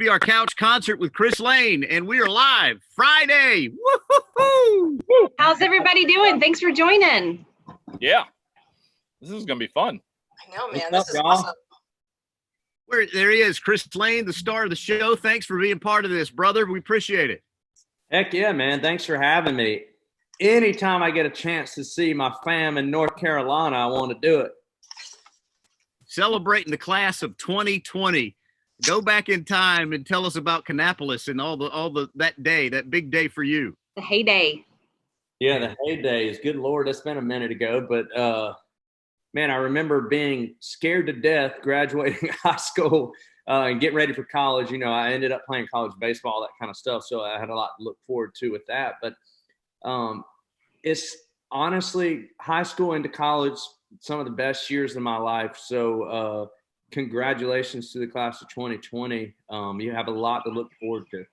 QDR Couch Concert with Chris Lane, and we are live Friday. Woo-hoo-hoo! How's everybody doing? Thanks for joining. Yeah, this is gonna be fun. I know, man. This is awesome. There he is, Chris Lane, the star of the show. Thanks for being part of this, brother. We appreciate it. Heck yeah, man. Thanks for having me. Anytime I get a chance to see my fam in North Carolina, I want to do it. Celebrating the class of 2020. Go back in time and tell us about Kannapolis and that big day for you. The heyday. Yeah, the heydays. Good Lord, that's been a minute ago. But, man, I remember being scared to death graduating high school and getting ready for college. You know, I ended up playing college baseball, that kind of stuff. So I had a lot to look forward to with that. But it's honestly high school into college, some of the best years of my life. So congratulations to the class of 2020. You have a lot to look forward to.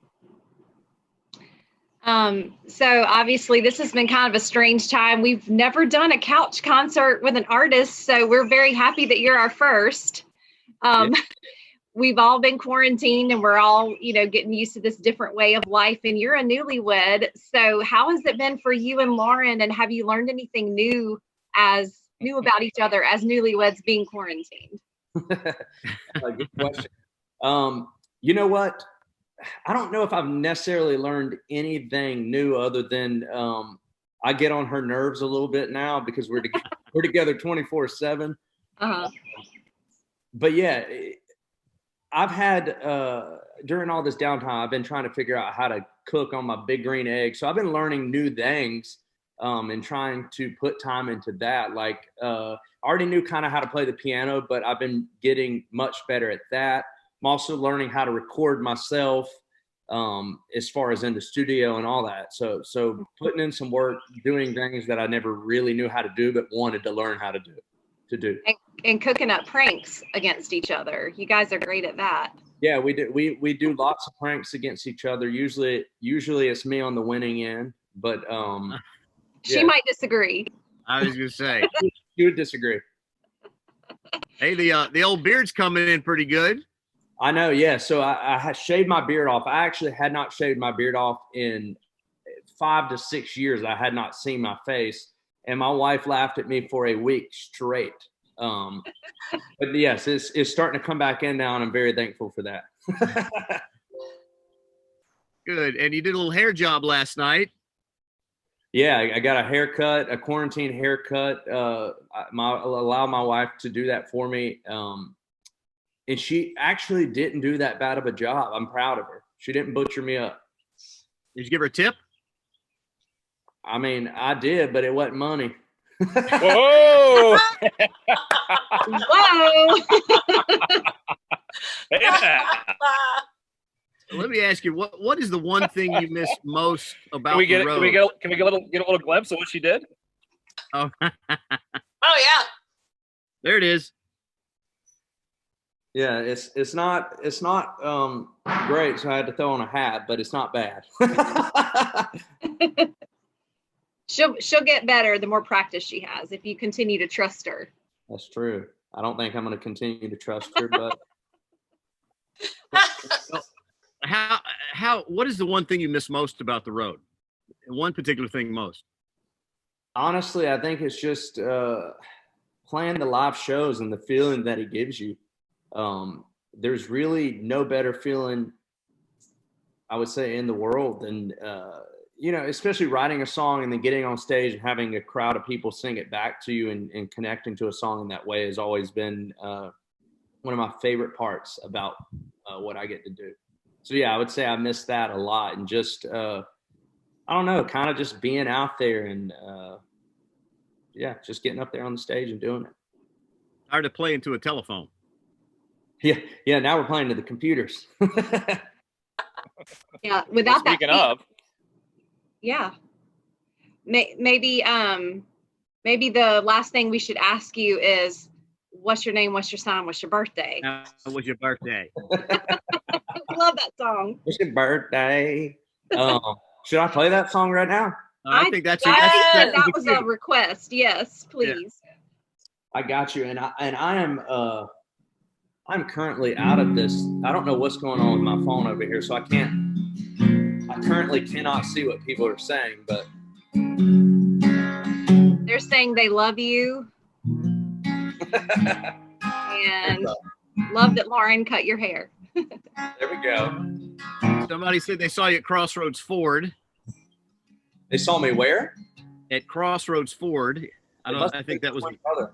So obviously this has been kind of a strange time. We've never done a couch concert with an artist, so we're very happy that you're our first. Yeah. We've all been quarantined and we're all, getting used to this different way of life, and you're a newlywed. So how has it been for you and Lauren, and have you learned anything new about each other as newlyweds being quarantined? Good question. You know what? I don't know if I've necessarily learned anything new other than I get on her nerves a little bit now because we're together 24/7. Uh-huh. But yeah, I've had during all this downtime, I've been trying to figure out how to cook on my big green egg. So I've been learning new things and trying to put time into that. Like I already knew kind of how to play the piano, but I've been getting much better at that. I'm also learning how to record myself as far as in the studio and all that. So putting in some work, doing things that I never really knew how to do, but wanted to learn how to do. And cooking up pranks against each other. You guys are great at that. Yeah, we do. We do lots of pranks against each other. Usually it's me on the winning end, but she might disagree. I was gonna say you would disagree. Hey, the old beard's coming in pretty good. I know, yeah. So I had shaved my beard off. I actually had not shaved my beard off in 5 to 6 years. I had not seen my face, and my wife laughed at me for a week straight. But yes, it's starting to come back in now, and I'm very thankful for that. Good. And you did a little hair job last night. Yeah, I got a haircut, a quarantine haircut. Allow my wife to do that for me. And she actually didn't do that bad of a job. I'm proud of her. She didn't butcher me up. Did you give her a tip? I mean, I did, but it wasn't money. Whoa! Whoa! Yeah. Let me ask you, what is the one thing you miss most about the road? Can we get a little glimpse of what she did? Oh, Oh yeah. There it is. Yeah, it's not great, so I had to throw on a hat, but it's not bad. She'll get better the more practice she has if you continue to trust her. That's true. I don't think I'm going to continue to trust her, but what is the one thing you miss most about the road? One particular thing most? Honestly, I think it's just playing the live shows and the feeling that it gives you. There's really no better feeling, I would say, in the world than, especially writing a song and then getting on stage and having a crowd of people sing it back to you and connecting to a song in that way has always been one of my favorite parts about what I get to do. So, yeah, I would say I miss that a lot, and just, I don't know, kind of just being out there and, just getting up there on the stage and doing it. Hard to play into a telephone. Yeah. Now we're playing to the computers. Yeah, without that. Speaking of. Yeah. Maybe the last thing we should ask you is, what's your name? What's your sign? What's your birthday? What's your birthday? I love that song. What's your birthday? Should I play that song right now? I think that was a request. Yes, please. I got you. And I am I'm currently out of this. I don't know what's going on with my phone over here, so I currently cannot see what people are saying, but They're saying they love you and love that Lauren cut your hair. there we go. Somebody said they saw you at Crossroads Ford. They saw me where? At Crossroads Ford. I think that was. my brother.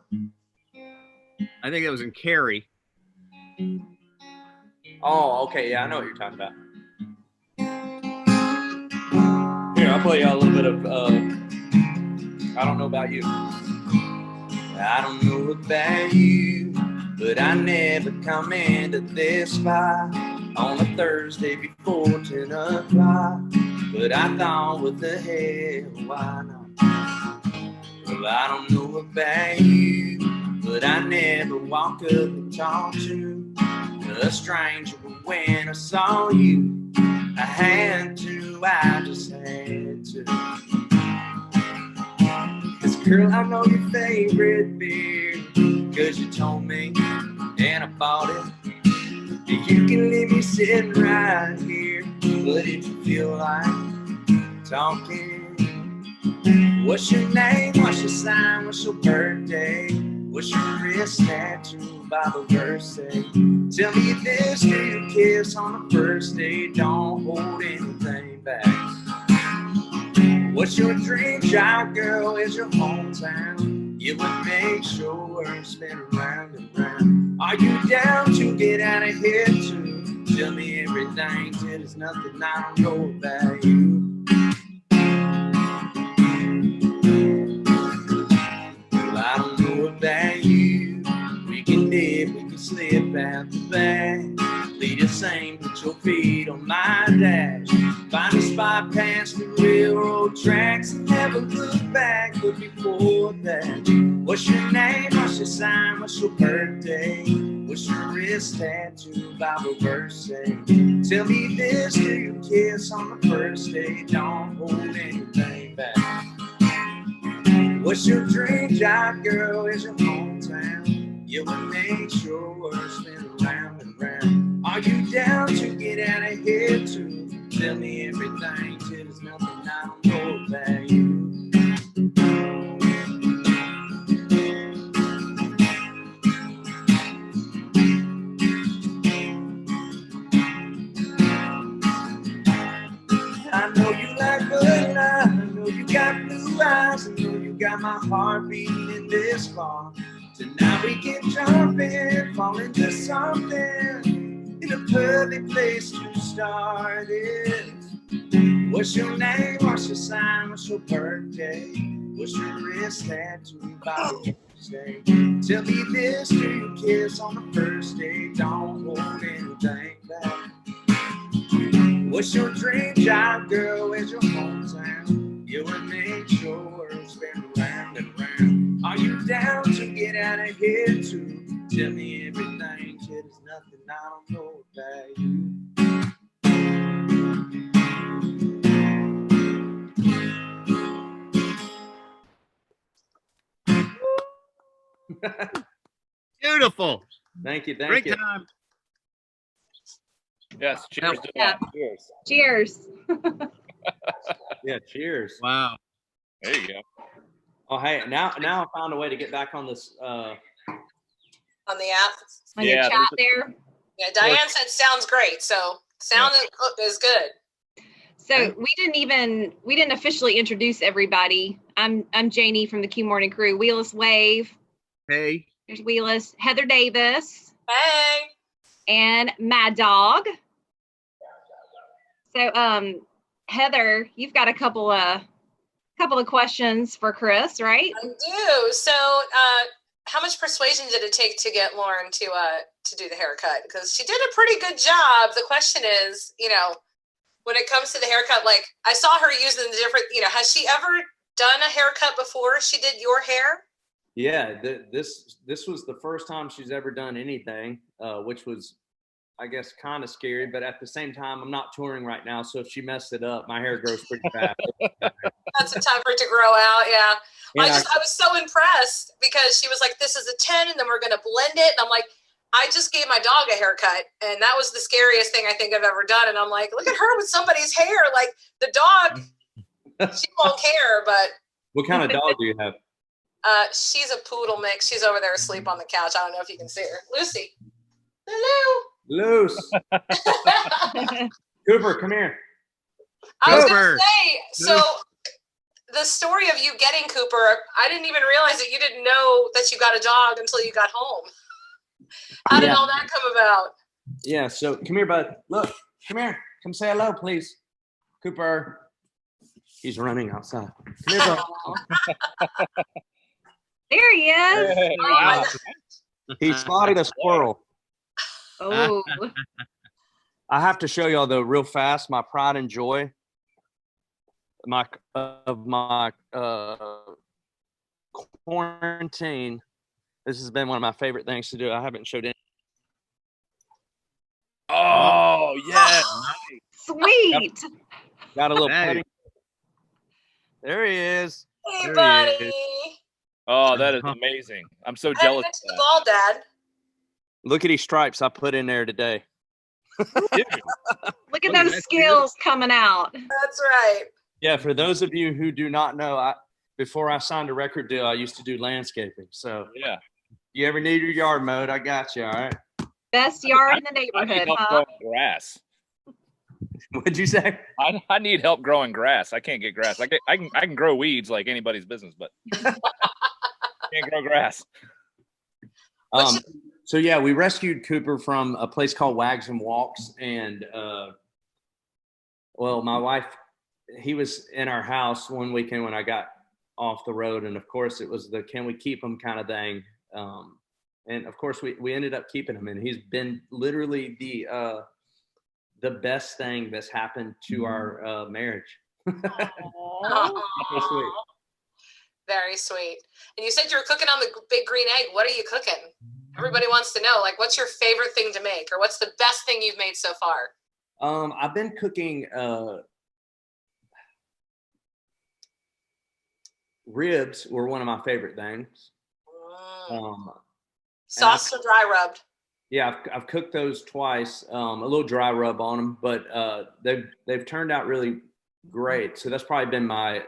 I think that was in Cary. Oh, okay. Yeah, I know what you're talking about. Here, I'll play y'all a little bit of I Don't Know About You. I don't know about you, but I never come into this spot on a Thursday before 10 o'clock. But I thought, what the hell, why not? Well, I don't know about you, but I never walk up and talk to a stranger. But when I saw you, I had to, I just had to. 'Cause girl, I know your favorite beer, 'cause you told me, and I bought it. You can leave me sitting right here, but if you feel like talking, what's your name, what's your sign, what's your birthday, what's your wrist tattoo, Bible verse say? Tell me this, do you kiss on the first date, don't hold anything back. What's your dream job, girl, is your hometown? You would make sure and spin around and round. Are you down to get out of here too? Tell me everything till there's nothing I don't know about you. Well, I don't know about you. We can live, we can slip out the back. Lead the same, put your feet on my dash. Find a spot past the railroad tracks and never look back. But before that, what's your name, what's your sign, what's your birthday, what's your wrist tattoo, Bible verse say? Tell me this, do you kiss on the first day, don't hold anything back. What's your dream job, girl, is your hometown? You will make sure spin around and round. Are you down to get out of here too? Tell me everything till there's nothing I don't know about you. I know you like good life, I know you got blue eyes, I know you got my heart beating in this bar. Tonight we can jump in, fall into something, in a perfect place to start it. What's your name, what's your sign, what's your birthday, what's your wrist tattoo, Bible say? Tell me this, do you kiss on the first date, don't hold anything back. What's your dream job, girl, where's your hometown? You will make sure it's been round and round. Are you down to get out of here too? Tell me everything till there's nothing I don't know about you. Beautiful. Thank you, thank Great you. time. Yes. Cheers. to Yeah. that. Cheers. Cheers. Yeah, cheers. Wow. There you go. Oh, hey, now I found a way to get back on this. On the app. On your Yeah, chat there. Yeah, Diane said sounds great. So sound is good. So we didn't officially introduce everybody. I'm Janie from the Q Morning Crew. Wheeless Wave. Hey. There's Wheeless. Heather Davis Hey. and Mad Dog. So Heather, you've got a couple of questions for Chris, right? I do. So how much persuasion did it take to get Lauren to do the haircut? Because she did a pretty good job. The question is, when it comes to the haircut, like I saw her using the different, has she ever done a haircut before she did your hair? Yeah, this was the first time she's ever done anything, which was, I guess, kind of scary. But at the same time, I'm not touring right now, so if she messed it up, my hair grows pretty fast. That's a time for it to grow out. Yeah. Yeah, I was so impressed because she was like, this is a 10 and then we're going to blend it. And I'm like, I just gave my dog a haircut, and that was the scariest thing I think I've ever done. And I'm like, look at her with somebody's hair. Like the dog, she won't care, but What kind of dog do you have? she's a poodle mix. She's over there asleep on the couch. I don't know if you can see her. Lucy. Hello. Loose. Cooper, come here. I was Cooper. going to say, so the story of you getting Cooper, I didn't even realize that you didn't know that you got a dog until you got home. How did all that come about? Yeah, so come here, bud. Look, come here. Come say hello, please. Cooper. He's running outside. Come here, bud. There he is. Hey, Oh, my wow. God. He spotted a squirrel. Oh, I have to show y'all though, real fast, my pride and joy. My quarantine. This has been one of my favorite things to do. I haven't showed any. Oh, yes. sweet. Got a little Hey. petting. There he is. Hey, There buddy. he is. Oh, that is amazing. I'm so I haven't jealous mentioned the of ball, Dad. Look at these stripes I put in there today. that. Dude, Look at Oh, those that's skills coming out. That's right. Yeah, for those of you who do not know, before I signed a record deal, I used to do landscaping. So yeah. you ever need your yard mowed, I got you, all right? Best yard in the I need neighborhood, help huh? growing grass. What'd you say? I need help growing grass. I can't get grass. I can grow weeds like anybody's business, but can't grow grass. So yeah, we rescued Cooper from a place called Wags and Walks, and well, my wife, he was in our house one weekend when I got off the road, and of course it was the can we keep him kind of thing, and of course we ended up keeping him, and he's been literally the best thing that's happened to our marriage. Aw. sweet. Very sweet. And you said you were cooking on the big green egg. What are you cooking? Everybody wants to know, like, what's your favorite thing to make, or what's the best thing you've made so far? I've been cooking ribs were one of my favorite things. Sauce or dry rubbed? Yeah, I've cooked those twice. A little dry rub on them, but they've turned out really great. So that's probably been my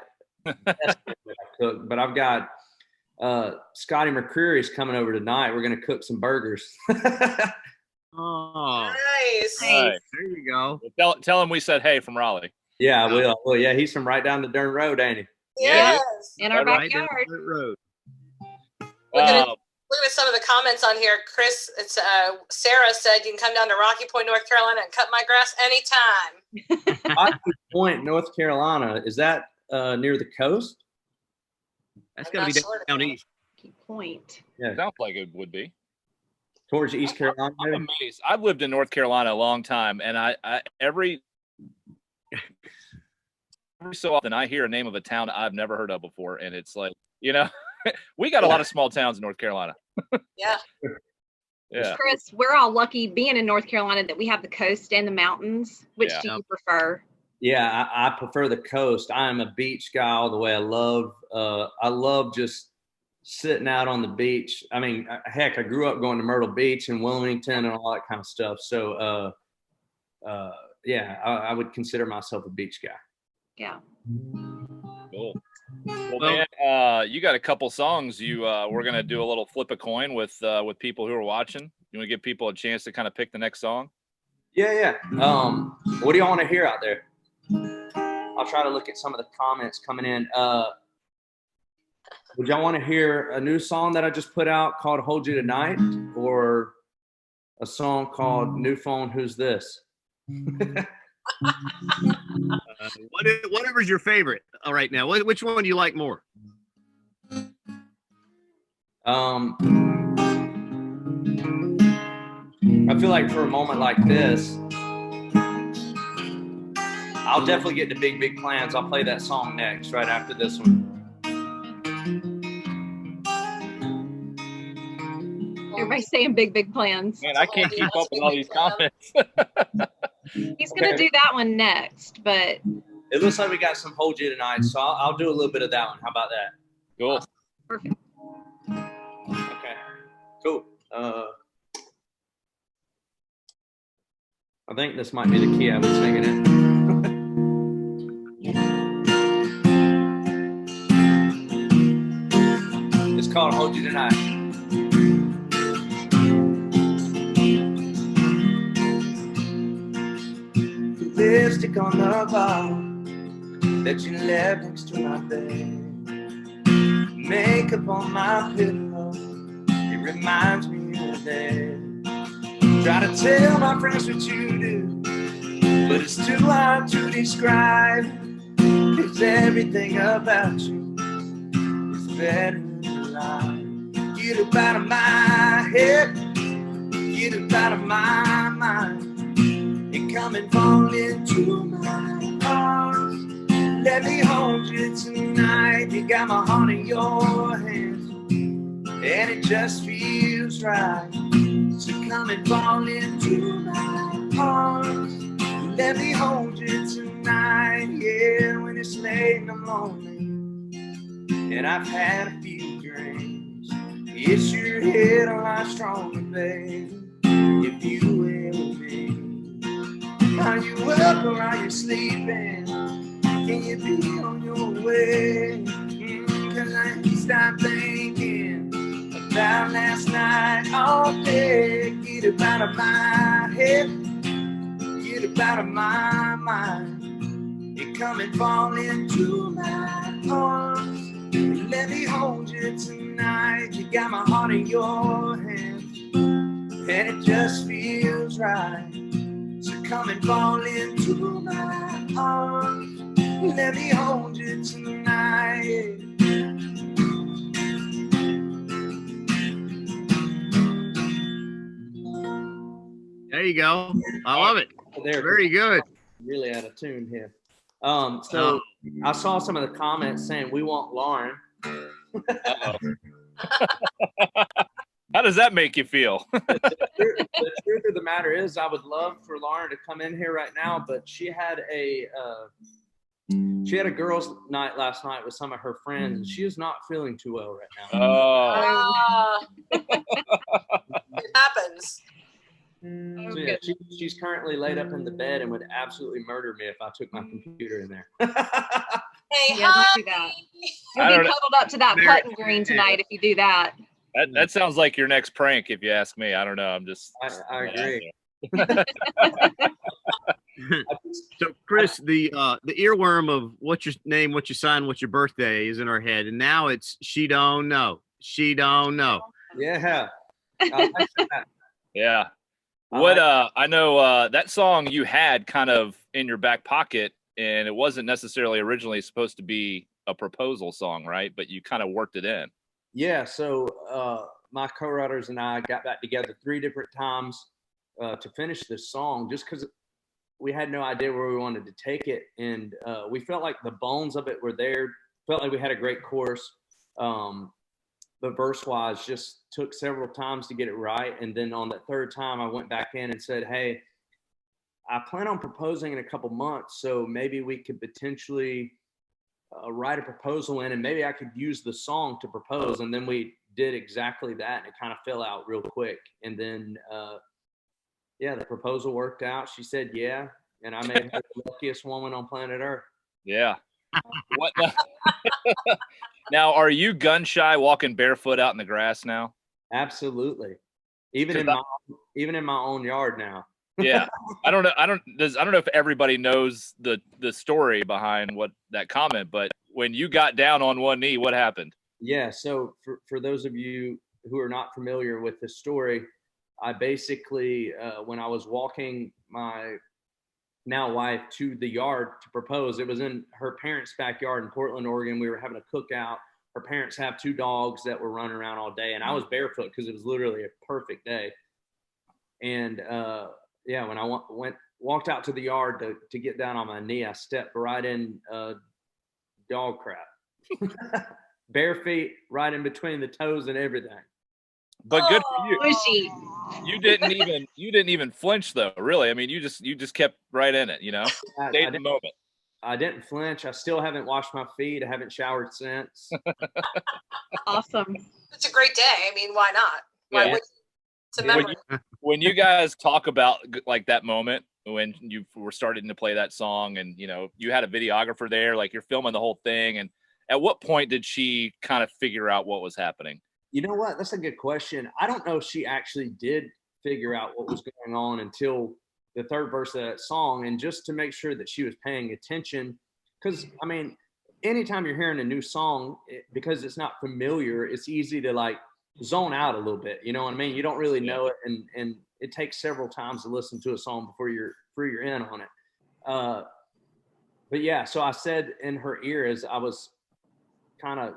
best thing that I cooked. But I've got Scotty McCreary's coming over tonight. We're gonna cook some burgers. Oh, Nice. Nice. Right. there you go. Well, tell him we said hey from Raleigh. Yeah, I will. Well, yeah, he's from right down the dirt road, ain't he? Yeah, Yes. In our Right down backyard. the road. Look at some of the comments on here. Chris, it's Sarah said you can come down to Rocky Point, North Carolina and cut my grass anytime. Rocky Point, North Carolina. Is that near the coast? That's I'm got to not be sure. down east. Key point. Yeah, sounds like it would be. towards East Carolina. I'm amazed. I've lived in North Carolina a long time, and I every so often I hear a name of a town I've never heard of before, and it's like, we got a lot of small towns in North Carolina. Yeah. Yeah. Chris, we're all lucky being in North Carolina that we have the coast and the mountains. Which Yeah. do you prefer? Yeah, I prefer the coast. I am a beach guy all the way. I love just sitting out on the beach. I mean, heck, I grew up going to Myrtle Beach and Wilmington and all that kind of stuff. So, yeah, I would consider myself a beach guy. Yeah. Cool. Well, man, you got a couple songs. We're gonna do a little flip a coin with people who are watching. You want to give people a chance to kind of pick the next song? Yeah. What do y'all want to hear out there? I'll try to look at some of the comments coming in. Would y'all want to hear a new song that I just put out called "Hold You Tonight," or a song called "New Phone Who's This"? Whatever's your favorite. All right, now, which one do you like more? I feel like for a moment like this, I'll definitely get to Big Big Plans. I'll play that song next, right after this one. Everybody's saying big plans. Man, I can't keep up with all these comments. He's gonna do that one next, but It looks like we got some Hold You Tonight, so I'll do a little bit of that one. How about that? Cool. perfect. Okay, cool. I think this might be the key I was singing in. It's called Hold You Tonight. Lipstick on the bottle that you left next to my bed. Makeup on my pillow, it reminds me of that. Try to tell my friends what you do, but it's too hard to describe. 'Cause everything about you is better than a lie. Get up out of my head, get up out of my mind, and come and fall into my arms. Let me hold you tonight. You got my heart in your hands, and it just feels right. So come and fall into my arms. Let me hold you tonight. Yeah, when it's late and I'm lonely, and I've had a few drinks, it's your head a lot stronger, babe, if you were with me. Are you up or are you sleeping? Can you be on your way? 'Cause I ain't stopped thinking about last night all day. Get up out of my head, get up out of my mind, and come and fall into my arms. Let me hold you tonight. You got my heart in your hands, and it just feels right. So come and fall into my arms. Let me hold you tonight. There you go. I love it. There, Very good. really out of tune here. So I saw some of the comments saying we want Lauren. How does that make you feel? The truth of the matter is, I would love for Lauren to come in here right now, but she had a girls' night last night with some of her friends, and she is not feeling too well right now. Oh, It happens. So yeah, she's currently laid up in the bed and would absolutely murder me if I took my computer in there. Hey, Yeah, hi. don't do that. I You'll don't be know. cuddled up to that putting green tonight if you do that. that sounds like your next prank, if you ask me. I don't know. I'm just. I agree. So Chris, the earworm of what's your name, what's your sign, what's your birthday is in our head, and now it's she don't know. She don't know. Yeah. I like that. Yeah. What I know that song you had kind of in your back pocket, and it wasn't necessarily originally supposed to be a proposal song, right? But you kind of worked it in. Yeah, so my co-writers and I got back together 3 different times to finish this song, just because we had no idea where we wanted to take it, and we felt like the bones of it were there. Felt like we had a great chorus, but verse-wise, just took several times to get it right. And then on that 3rd time, I went back in and said, "Hey, I plan on proposing in a couple months, so maybe we could potentially write a proposal in, and maybe I could use the song to propose." And then we did exactly that, and it kind of fell out real quick. And then, yeah, the proposal worked out. She said yeah, and I made her the luckiest woman on planet Earth. Yeah. What now? Are you gun shy, walking barefoot out in the grass now? Absolutely, even in my own yard now. Yeah. I don't know if everybody knows the story behind what that comment, but when you got down on one knee, what happened? Yeah, so for those of you who are not familiar with the story, I basically, when I was walking my now wife to the yard to propose, it was in her parents' backyard in Portland, Oregon. We were having a cookout. Her parents have 2 dogs that were running around all day, and I was barefoot because it was literally a perfect day. And yeah, when I walked out to the yard to get down on my knee, I stepped right in dog crap. Bare feet, right in between the toes and everything. But good for you. Bushy. You didn't even flinch though, really. I mean, you just kept right in it, you know. Stayed in the moment. I didn't flinch. I still haven't washed my feet. I haven't showered since. Awesome. It's a great day. I mean, why not? Why Yeah. would you? It's a memory. When you guys talk about like that moment, when you were starting to play that song, and you had a videographer there, like you're filming the whole thing, and at what point did she kind of figure out what was happening? You know what? That's a good question. I don't know if she actually did figure out what was going on until the third verse of that song, and just to make sure that she was paying attention, because I mean, anytime you're hearing a new song, because it's not familiar, it's easy to like zone out a little bit. You know what I mean? You don't really know it, and it takes several times to listen to a song before you're in on it. But yeah, so I said in her ear as I was kind of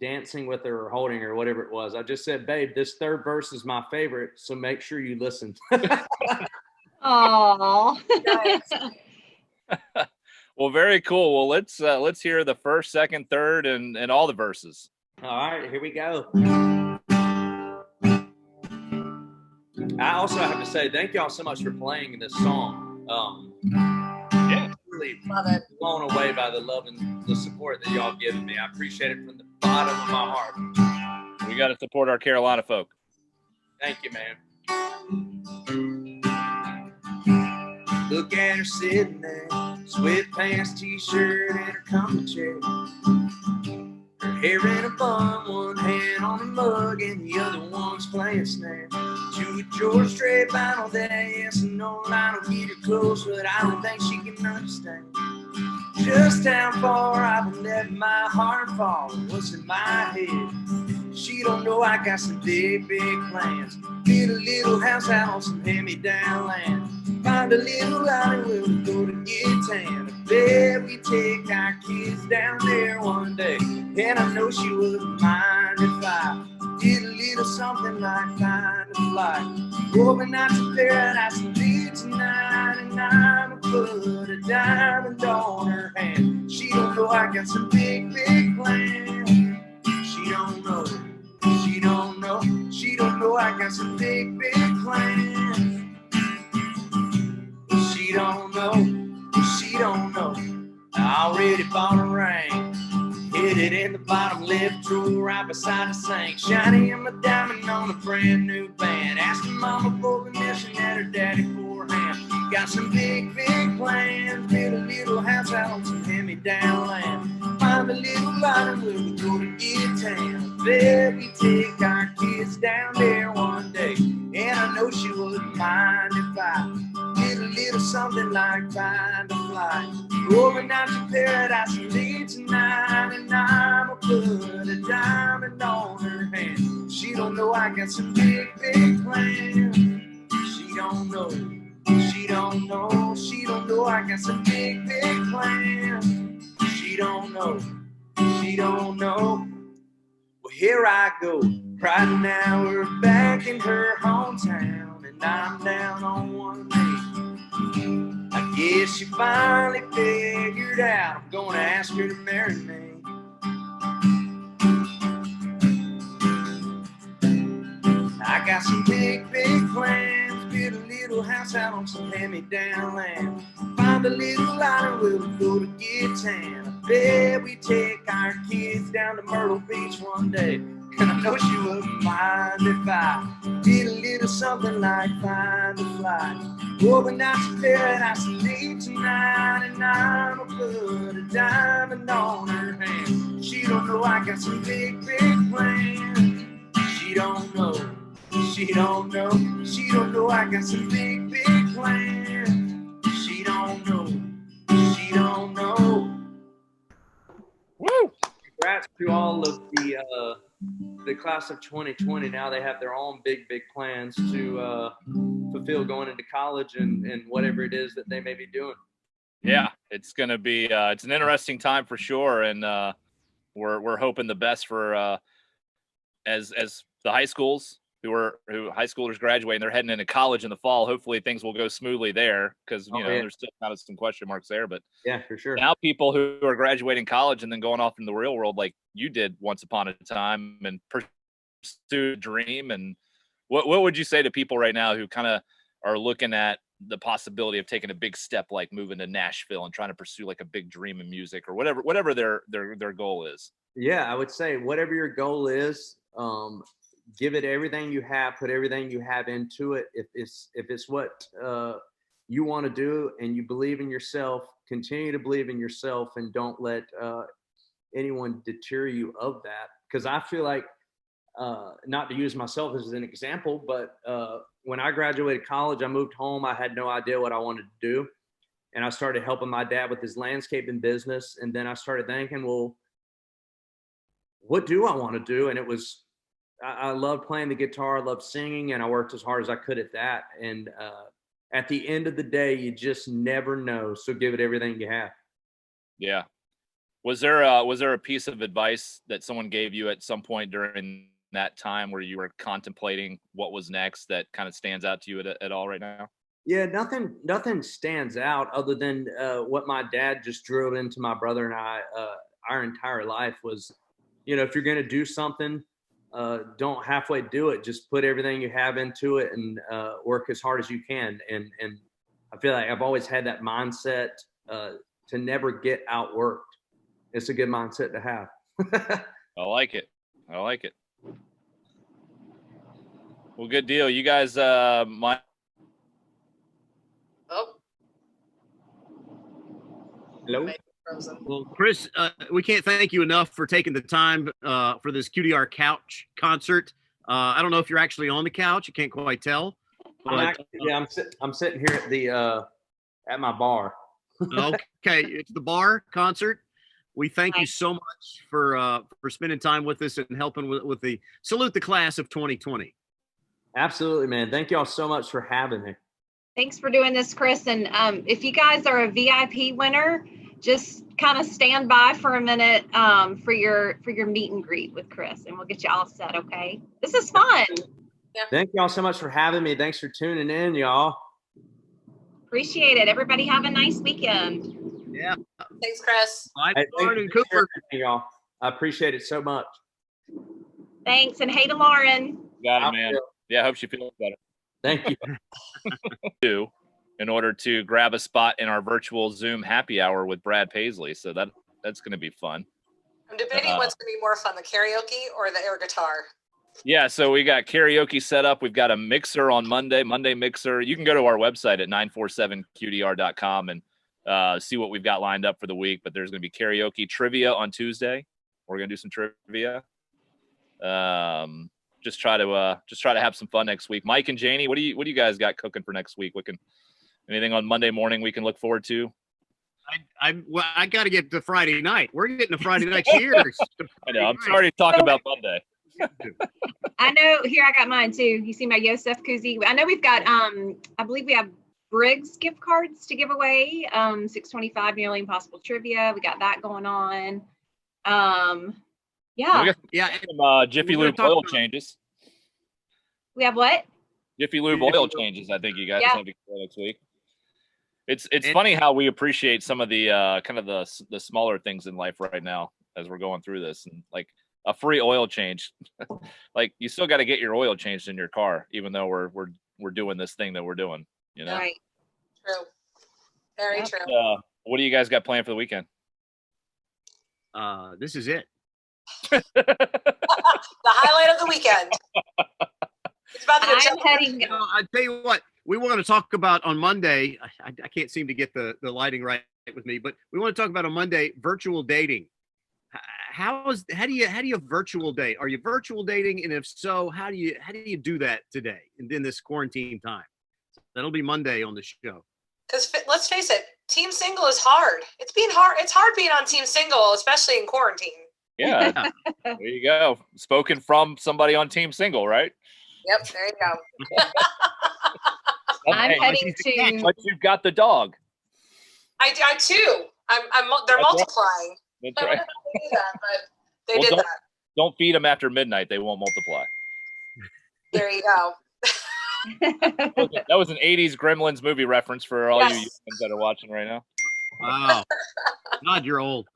dancing with her or holding her, whatever it was, I just said, "Babe, this third verse is my favorite, so make sure you listen." Oh. Well, very cool. Well, let's hear the first, second, third, and all the verses. All right, here we go. I also have to say thank y'all so much for playing this song. Yeah, really Love it. blown away by the love and the support that y'all given me. I appreciate it from the bottom of my heart. we got to support our Carolina folk. Thank you, man. Look at her sitting there, sweatpants, t-shirt, and her comfy chair. Her hair in a bun, one hand on a mug, and the other one's playing snare. To a George Strait vinyl that yes and no line will get her close, but I don't think she can understand just how far I've let my heart fall and what's in my head. She don't know I got some big, big plans. Build a little house out on some hand-me-down land. Find a little island where we go to get tan. I bet we take our kids down there one day. And I know she wouldn't mind if I did a little something like find a flight. Going out to paradise and leave tonight. And I'm gonna put a diamond on her hand. She don't know I got some big, big plans. She don't know. She don't know. She don't know I got some big, big plans. She don't know. She don't know. I already bought a ring. Hid it in the bottom left drawer right beside the sink. Shiny and my diamond on a brand new band. Asking mama for permission and her daddy for a hand. Got some big, big plans. Build a little house out on some hand-me-down land. Find a little island where we go to get tan. Bet we take our kids down there one day. And I know she wouldn't mind if I did a little something like find a flight. Going out to paradise and leave tonight. And I'ma put a diamond on her hand. She don't know I got some big, big plans. She don't know. She don't know. She don't know I got some big, big plans. She don't know. She don't know. Well, here I go. Right now we're back in her hometown, and I'm down on one knee. I guess she finally figured out I'm gonna ask her to marry me. I got some big, big plans. Build a little house out on some hand-me-down land. Find a little island where we go to get tan. I bet we take our kids down to Myrtle Beach one day. And I know she wouldn't mind if I did a little something like find a flight. Going out to paradise and leave tonight. And I'ma put a diamond on her hand. She don't know I got some big, big plans. She don't know. She don't know. She don't know I got some big, big plans. She don't know. She don't know. Woo! Congrats to all of the class of 2020. Now they have their own big, big plans to fulfill going into college and whatever it is that they may be doing. Yeah, it's gonna be it's an interesting time for sure, and we're hoping the best for as the high schools who high schoolers graduate and they're heading into college in the fall. Hopefully things will go smoothly there, because there's still kind of some question marks there. But yeah, for sure. Now people who are graduating college and then going off in the real world, like you did once upon a time, and pursue a dream. And what would you say to people right now who kind of are looking at the possibility of taking a big step, like moving to Nashville and trying to pursue like a big dream in music or whatever their goal is? Yeah, I would say whatever your goal is, give it everything you have, put everything you have into it. If it's what you want to do and you believe in yourself, continue to believe in yourself, and don't let anyone deter you of that. Because I feel like, not to use myself as an example, but when I graduated college, I moved home. I had no idea what I wanted to do. And I started helping my dad with his landscaping business. And then I started thinking, well, what do I want to do? And it was, I loved playing the guitar, I loved singing, and I worked as hard as I could at that. And at the end of the day, you just never know. So give it everything you have. Yeah. Was there a piece of advice that someone gave you at some point during that time where you were contemplating what was next that kind of stands out to you at all right now? Yeah, nothing stands out other than what my dad just drilled into my brother and I our entire life was, if you're going to do something, don't halfway do it. Just put everything you have into it and work as hard as you can. And I feel like I've always had that mindset to never get outworked. It's a good mindset to have. I like it. Well, good deal. You guys, Oh, Hello? frozen. Well, Chris, we can't thank you enough for taking the time for this QDR Couch Concert. I don't know if you're actually on the couch. I can't quite tell. But, I'm sitting here at the at my bar. okay, it's the bar concert. We thank you so much for spending time with us and helping with the salute the class of 2020. Absolutely, man. Thank y'all so much for having me. Thanks for doing this, Chris. And if you guys are a VIP winner, just kind of stand by for a minute for your meet and greet with Chris, and we'll get you all set. Okay, this is fun. Yeah. Thank y'all so much for having me. Thanks for tuning in, y'all. Appreciate it. Everybody have a nice weekend. Yeah. Thanks, Chris. Bye, Hey, Lauren and thank you for Cooper. having me, y'all. I appreciate it so much. Thanks, and hey to Lauren. got it, man. Yeah, I hope she feels better. Thank you. In order to grab a spot in our virtual Zoom happy hour with Brad Paisley. So that's going to be fun. I'm debating what's going to be more fun, the karaoke or the air guitar. Yeah, so we got karaoke set up. We've got a mixer on Monday mixer. You can go to our website at 947qdr.com and see what we've got lined up for the week. But there's going to be karaoke, trivia on Tuesday. We're going to do some trivia. Just try to have some fun next week. Mike and Janie, what do you guys got cooking for next week? Anything on Monday morning we can look forward to? I got to get to Friday night. We're getting to Friday night. Cheers. I know. I'm sorry to talk about Monday. I know. Here, I got mine too. You see my Yosef koozie. I know we've got. I believe we have Briggs gift cards to give away. 625 nearly impossible trivia. We got that going on. Yeah. We got some Jiffy Lube oil changes. We have what? Jiffy Lube oil changes. I think you guys have to go next week. It's funny how we appreciate some of the kind of the smaller things in life right now as we're going through this, and like a free oil change. Like you still got to get your oil changed in your car, even though we're doing this thing that we're doing. Right. True. Very true. What do you guys got planned for the weekend? This is it. The highlight of the weekend. It's about to I'm heading. I tell you what, we want to talk about on Monday. I can't seem to get the lighting right with me, but we want to talk about on Monday virtual dating. How do you virtual date? Are you virtual dating, and if so, how do you do that today and in this quarantine time? That'll be Monday on the show. Because let's face it, team single is hard. It's hard being on team single, especially in quarantine. Yeah. There you go. Spoken from somebody on team single, right? Yep, there you go. I'm heading to. But you've got the dog. I too. They're multiplying. That's I don't right. know how they do that, but they did that. Don't feed them after midnight. They won't multiply. There you go. That was an 80s Gremlins movie reference for all you youngins that are watching right now. Wow. God, you're old.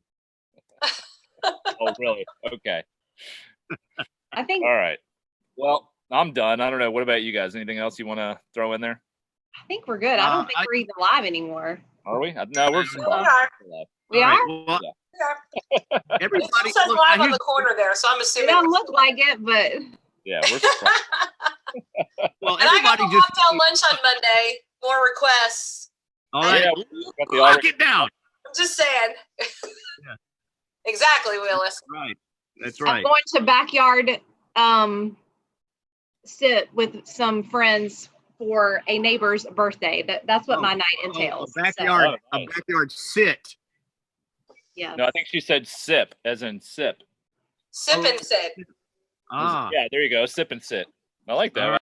Oh, really? Okay. I think. All right. Well, I'm done. I don't know. What about you guys? Anything else you want to throw in there? I think we're good. I don't think we're even live anymore. Are we? No, we're We are. We are. Well, everybody, It says look, live on the corner there, so I'm It assuming. don't look like it, but Yeah, we're surprised. well, And I got everybody the just lockdown lunch on Monday. more requests. All right, Yeah, got the lock it down. I'm just saying. Yeah. Exactly, Willis. Right. That's I'm right. going to backyard sit with some friends for a neighbor's birthday. That's what my night entails. A backyard, So, nice. a backyard sit. Yeah. No, I think she said sip, as in sip. Sip and sit. Ah. Yeah, there you go. Sip and sit. I like that. All right.